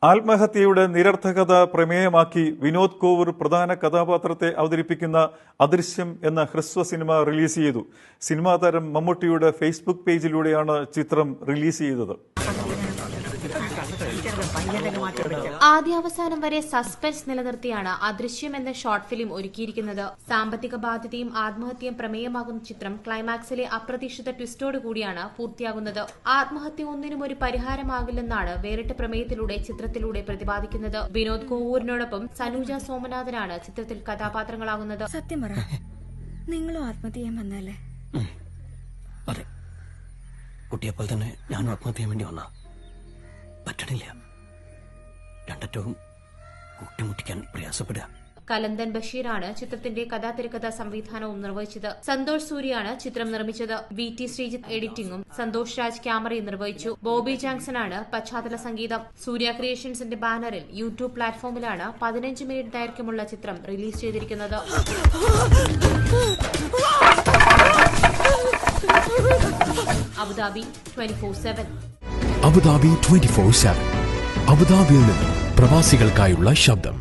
ആത്മഹത്യയുടെ നിരർത്ഥകത പ്രമേയമാക്കി വിനോദ് കോവൂർ പ്രധാന കഥാപാത്രത്തെ അവതരിപ്പിക്കുന്ന അദൃശ്യം എന്ന ഹ്രസ്വ സിനിമ റിലീസ് ചെയ്തു. സിനിമാ താരം മമ്മൂട്ടിയുടെ ഫേസ്ബുക്ക് പേജിലൂടെയാണ് ചിത്രം റിലീസ് ചെയ്തത്. ആദ്യാവസാനം വരെ സസ്പെൻസ് നിലനിർത്തിയാണ് അദൃശ്യം എന്ന ഷോർട്ട് ഫിലിം ഒരുക്കിയിരിക്കുന്നത്. സാമ്പത്തിക ബാധ്യതയും ആത്മഹത്യയും പ്രമേയമാകുന്ന ചിത്രം ക്ലൈമാക്സിലെ അപ്രതീക്ഷിത ട്വിസ്റ്റോടുകൂടിയാണ് പൂർത്തിയാകുന്നത്. ആത്മഹത്യ ഒന്നിനും ഒരു പരിഹാരമാകില്ലെന്നാണ് വേറിട്ട പ്രമേയത്തിലൂടെ ചിത്രത്തിലൂടെ പ്രതിപാദിക്കുന്നത്. വിനോദ് കോവൂരിനോടൊപ്പം സനൂജ സോമനാഥനാണ് ചിത്രത്തിൽ കഥാപാത്രങ്ങളാകുന്നത്. സത്യം പറ, നിങ്ങളും ആത്മഹത്യ ചെയ്യാൻ വന്നല്ലേ? അതെ, കുട്ടിയെപ്പോൾ തന്നെ ഞാനും ആത്മഹത്യ ചെയ്യാൻ വേണ്ടി വന്ന പറ്റണില്ല. രണ്ടറ്റവും കൂട്ടിമുട്ടിക്കാൻ പ്രയാസപ്പെടുക. കലന്തൻ ബഷീറാണ് ചിത്രത്തിന്റെ കഥാതിരക്കഥ സംവിധാനവും നിർവഹിച്ചത്. സന്തോഷ് സൂര്യയാണ് ചിത്രം നിർമ്മിച്ചത്. VT ശ്രീജിത്ത് എഡിറ്റിംഗും സന്തോഷ് രാജ് ക്യാമറയും നിർവഹിച്ചു. ബോബി ജാങ്സനാണ് പശ്ചാത്തല സംഗീതം. സൂര്യ ക്രിയേഷൻസിന്റെ ബാനറിൽ യൂട്യൂബ് പ്ലാറ്റ്ഫോമിലാണ് 15 മിനിറ്റ് ദൈർഘ്യമുള്ള ചിത്രം റിലീസ് ചെയ്തിരിക്കുന്നത്. അബുദാബി 24/7. അബുദാബി 24/7. അബുദാബിയിൽ നിന്നും പ്രവാസികൾക്കായുള്ള ശബ്ദം.